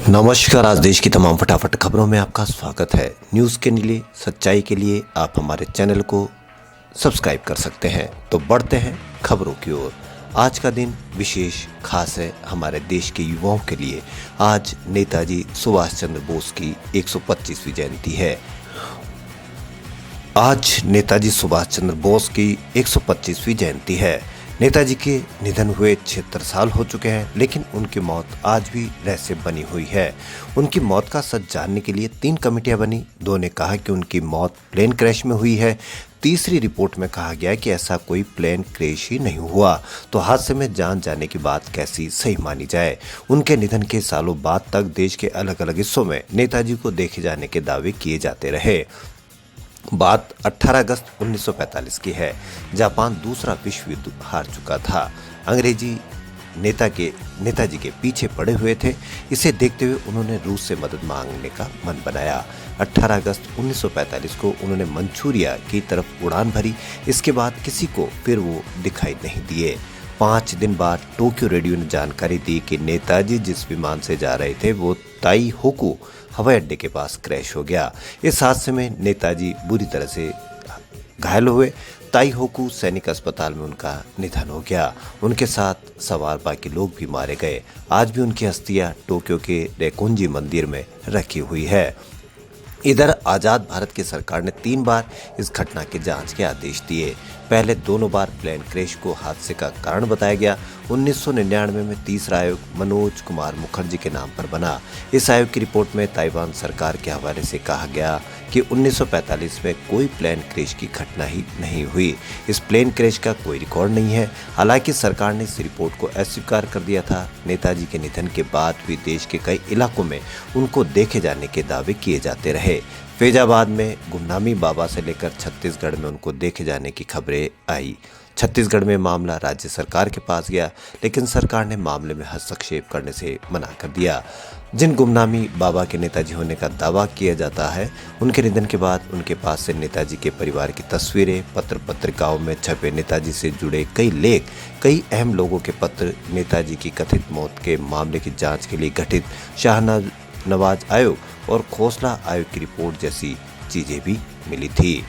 नमस्कार। आज देश की तमाम फटाफट खबरों में आपका स्वागत है। न्यूज़ के लिए सच्चाई के लिए आप हमारे चैनल को सब्सक्राइब कर सकते हैं। तो बढ़ते हैं खबरों की ओर। आज का दिन विशेष खास है हमारे देश के युवाओं के लिए। आज नेताजी सुभाष चंद्र बोस की 125वीं जयंती है। आज नेताजी सुभाष चंद्र बोस की 125वीं जयंती है। नेताजी के निधन हुए 76 साल हो चुके हैं, लेकिन उनकी मौत आज भी रहस्य बनी हुई है। उनकी मौत का सच जानने के लिए 3 कमेटियां बनी। 2 ने कहा कि उनकी मौत प्लेन क्रैश में हुई है। तीसरी रिपोर्ट में कहा गया कि ऐसा कोई प्लेन क्रैश ही नहीं हुआ। तो हादसे में जान जाने की बात कैसी सही मानी जाए। उनके निधन के सालों बाद तक देश के अलग अलग हिस्सों में नेताजी को देखे जाने के दावे किए जाते रहे। बात 18 अगस्त 1945 की है। जापान दूसरा विश्व युद्ध हार चुका था। अंग्रेजी नेताजी के पीछे पड़े हुए थे। इसे देखते हुए उन्होंने रूस से मदद मांगने का मन बनाया। 18 अगस्त 1945 को उन्होंने मंचूरिया की तरफ उड़ान भरी। इसके बाद किसी को फिर वो दिखाई नहीं दिए। 5 दिन बाद टोक्यो रेडियो ने जानकारी दी कि नेताजी जिस विमान से जा रहे थे वो ताई होकू हवाई अड्डे के पास क्रैश हो गया। इस हादसे में नेताजी बुरी तरह से घायल हुए। ताई होकू सैनिक अस्पताल में उनका निधन हो गया। उनके साथ सवार बाकी लोग भी मारे गए। आज भी उनकी अस्थियां टोक्यो के रेकोंजी मंदिर में रखी हुई है। इधर आज़ाद भारत की सरकार ने 3 बार इस घटना की जांच के आदेश दिए। पहले दोनों बार प्लेन क्रैश को हादसे का कारण बताया गया। 1999 में तीसरा आयोग मनोज कुमार मुखर्जी के नाम पर बना। इस आयोग की रिपोर्ट में ताइवान सरकार के हवाले से कहा गया कि 1945 में कोई प्लेन क्रैश की घटना ही नहीं हुई। इस प्लेन क्रैश का कोई रिकॉर्ड नहीं है। हालांकि सरकार ने इस रिपोर्ट को अस्वीकार कर दिया था। नेताजी के निधन के बाद भी देश के कई इलाकों में उनको देखे जाने के दावे किए जाते रहे। फैजाबाद में गुमनामी बाबा से लेकर छत्तीसगढ़ में उनको देखे जाने की खबरें आई। छत्तीसगढ़ में मामला राज्य सरकार के पास गया, लेकिन सरकार ने मामले में हस्तक्षेप करने से मना कर दिया। जिन गुमनामी बाबा के नेताजी होने का दावा किया जाता है, उनके निधन के बाद उनके पास से नेताजी के परिवार की तस्वीरें, पत्र पत्रिकाओं में छपे नेताजी से जुड़े कई लेख, कई अहम लोगों के पत्र, नेताजी की कथित मौत के मामले की जांच के लिए गठित शाहनवाज आयोग और खोसला आयोग की रिपोर्ट जैसी चीजें भी मिली थी।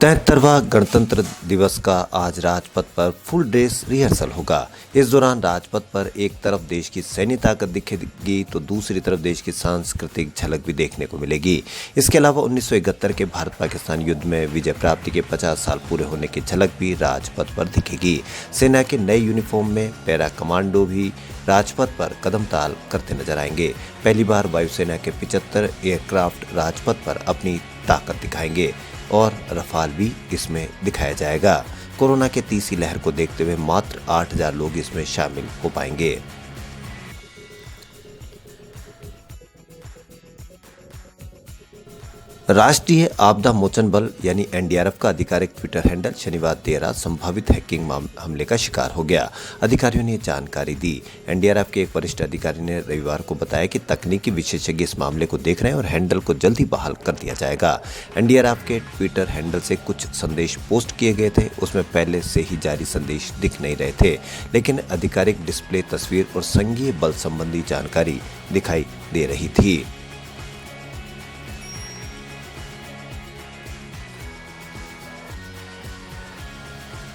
73वां गणतंत्र दिवस का आज राजपथ पर फुल ड्रेस रिहर्सल होगा। इस दौरान राजपथ पर एक तरफ देश की सैन्य ताकत दिखेगी तो दूसरी तरफ देश की सांस्कृतिक झलक भी देखने को मिलेगी। इसके अलावा 1971 के भारत पाकिस्तान युद्ध में विजय प्राप्ति के 50 साल पूरे होने की झलक भी राजपथ पर दिखेगी। सेना के नए यूनिफॉर्म में पैरा कमांडो भी राजपथ पर कदम ताल करते नजर आएंगे। पहली बार वायुसेना के 75 एयरक्राफ्ट राजपथ पर अपनी ताकत दिखाएंगे और रफाल भी इसमें दिखाया जाएगा। कोरोना के तीसरी लहर को देखते हुए मात्र 8000 लोग इसमें शामिल हो पाएंगे। राष्ट्रीय आपदा मोचन बल यानी एनडीआरएफ का आधिकारिक ट्विटर हैंडल शनिवार देर रात संभावित हैकिंग हमले का शिकार हो गया। अधिकारियों ने जानकारी दी। एनडीआरएफ के एक वरिष्ठ अधिकारी ने रविवार को बताया कि तकनीकी विशेषज्ञ इस मामले को देख रहे हैं और हैंडल को जल्द ही बहाल कर दिया जाएगा। एनडीआरएफ के ट्विटर हैंडल से कुछ संदेश पोस्ट किए गए थे। उसमें पहले से ही जारी संदेश दिख नहीं रहे थे, लेकिन आधिकारिक डिस्प्ले तस्वीर और संघीय बल संबंधी जानकारी दिखाई दे रही थी।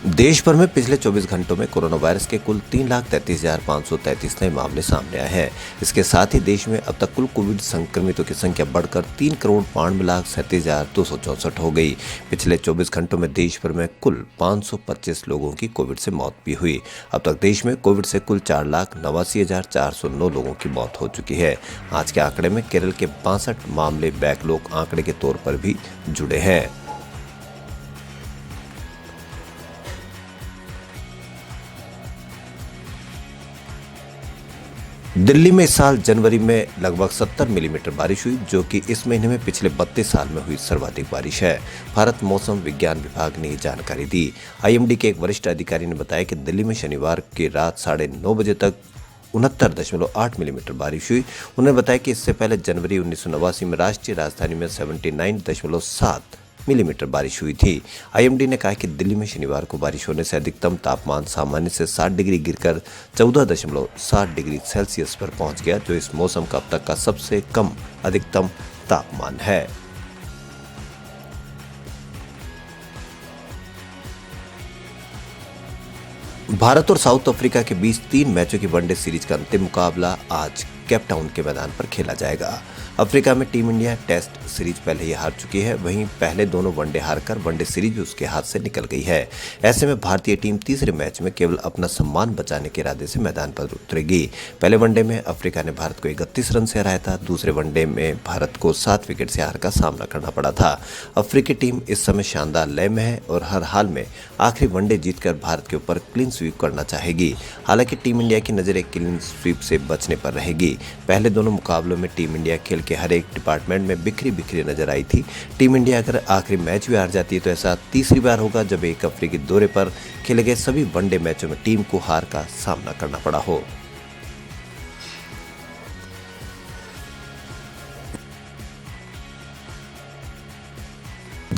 देश भर में पिछले 24 घंटों में कोरोना वायरस के कुल 3,33,533 नए मामले सामने आए हैं। इसके साथ ही देश में अब तक कुल कोविड संक्रमितों की संख्या बढ़कर 3,92,37,264 हो गई। पिछले 24 घंटों में देश भर में कुल 525 लोगों की कोविड से मौत भी हुई। अब तक देश में कोविड से कुल 4,89,409 लोगों की मौत हो चुकी है। आज के आंकड़े में केरल के 62 मामले बैकलॉग आंकड़े के तौर पर भी जुड़े हैं। दिल्ली में इस साल जनवरी में लगभग 70 मिलीमीटर बारिश हुई, जो कि इस महीने में पिछले 32 साल में हुई सर्वाधिक बारिश है। भारत मौसम विज्ञान विभाग ने ये जानकारी दी। आईएमडी के एक वरिष्ठ अधिकारी ने बताया कि दिल्ली में शनिवार की रात 9:30 बजे तक 69.8 मिलीमीटर बारिश हुई। उन्होंने बताया कि इससे पहले जनवरी 1989 में राष्ट्रीय राजधानी में 79.7 मिलीमीटर बारिश हुई थी। आईएमडी ने कहा कि दिल्ली में शनिवार को बारिश होने से अधिकतम तापमान सामान्य से 60 डिग्री गिरकर 14.7 डिग्री सेल्सियस पर पहुंच गया, जो इस मौसम का अब तक का सबसे कम अधिकतम तापमान है। भारत और साउथ अफ्रीका के बीच 3 मैचों की वनडे सीरीज का अंतिम मुकाबला आज केपटाउन के मैदान पर खेला जाएगा। अफ्रीका में टीम इंडिया टेस्ट सीरीज पहले ही हार चुकी है, वहीं पहले दोनों वनडे हारकर वनडे सीरीज भी उसके हाथ से निकल गई है। ऐसे में भारतीय टीम तीसरे मैच में केवल अपना सम्मान बचाने के इरादे से मैदान पर उतरेगी। पहले वनडे में अफ्रीका ने भारत को 31 रन से हराया था। दूसरे वनडे में भारत को 7 विकेट से हार का सामना करना पड़ा था। अफ्रीकी टीम इस समय शानदार लय में है और हर हाल में आखिरी वनडे जीतकर भारत के ऊपर क्लीन स्वीप करना चाहेगी। हालांकि टीम इंडिया की नजरें क्लीन स्वीप से बचने पर रहेगी। पहले दोनों मुकाबलों में टीम इंडिया खेल के हर एक डिपार्टमेंट में बिखरी बिखरी नजर आई थी। टीम इंडिया अगर आखिरी मैच भी हार जाती है तो ऐसा तीसरी बार होगा जब एक अफ्रीकी दौरे पर खेले गए सभी वनडे मैचों में टीम को हार का सामना करना पड़ा हो।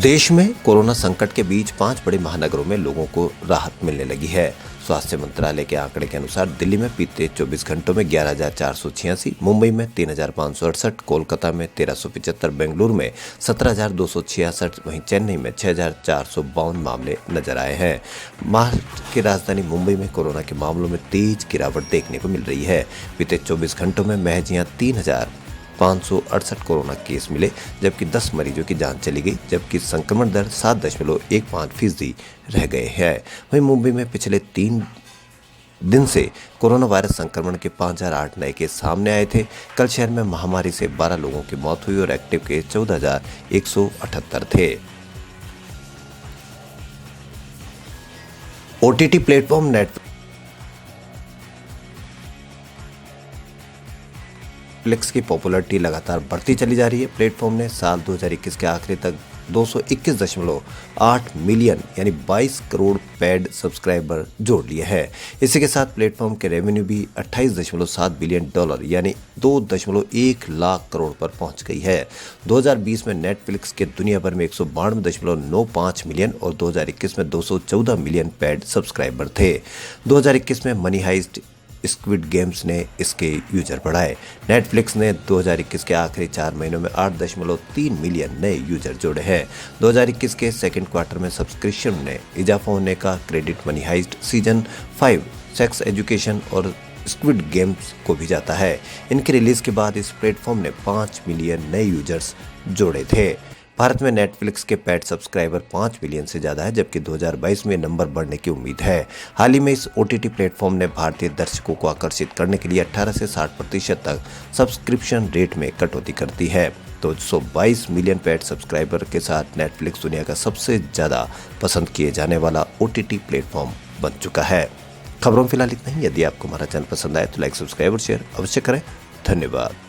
देश में कोरोना संकट के बीच 5 बड़े महानगरों में लोगों को राहत मिलने लगी है। स्वास्थ्य मंत्रालय के आंकड़े के अनुसार दिल्ली में बीते 24 घंटों में 11,486, मुंबई में 3,568, कोलकाता में 1,375, बेंगलुरु में 17,266, वहीं चेन्नई में 6,452 मामले नजर आए हैं। महाराष्ट्र की राजधानी मुंबई में कोरोना के मामलों में तेज गिरावट देखने को मिल रही है। बीते 24 घंटों में महज यहां 3,568 कोरोना केस मिले, जबकि 10 मरीजों की जान चली गई, जबकि संक्रमण दर 7.15% रह गए हैं। वहीं मुंबई में पिछले 3 दिन से कोरोना वायरस संक्रमण के 5,008 नए केस सामने आए थे। कल शहर में महामारी से 12 लोगों की मौत हुई और एक्टिव केस 14,178 थे। ओटीटी प्लेटफॉर्म नेटफ्लिक्स की पॉपुलैरिटी लगातार बढ़ती चली जा रही है। प्लेटफॉर्म ने साल 2021 के आखिरी तक 221.8 मिलियन यानी 22 करोड़ पेड सब्सक्राइबर जोड़ लिए हैं। इसी के साथ प्लेटफॉर्म के रेवेन्यू भी $28.7 बिलियन यानी 2.1 लाख करोड़ पर पहुंच गई है। 2020 में नेटफ्लिक्स के दुनिया भर में 192.95 मिलियन और 2021 में 214 मिलियन पेड सब्सक्राइबर थे। 2021 में मनी हाइस्ट स्क्विड गेम्स ने इसके यूजर बढ़ाए। नेटफ्लिक्स ने 2021 के आखिरी 4 महीनों में 8.3 मिलियन नए यूजर जोड़े हैं। 2021 के सेकंड क्वार्टर में सब्सक्रिप्शन में इजाफा होने का credit money heist season 5, sex education और स्क्विड गेम्स को भी जाता है। इनकी रिलीज के बाद इस प्लेटफॉर्म ने 5 मिलियन नए यूजर्स जोड़े थे। भारत में नेटफ्लिक्स के पेड सब्सक्राइबर 5 मिलियन से ज़्यादा है, जबकि 2022 में नंबर बढ़ने की उम्मीद है। हाल ही में इस ओटीटी प्लेटफॉर्म ने भारतीय दर्शकों को आकर्षित करने के लिए 18 से 60% तक सब्सक्रिप्शन रेट में कटौती कर दी है। तो 122 मिलियन पेड सब्सक्राइबर के साथ नेटफ्लिक्स दुनिया का सबसे ज़्यादा पसंद किए जाने वाला ओटीटी प्लेटफॉर्म बन चुका है। खबरों फिलहाल इतना ही। यदि आपको हमारा चैनल पसंद आए तो लाइक, सब्सक्राइब और शेयर अवश्य करें। धन्यवाद।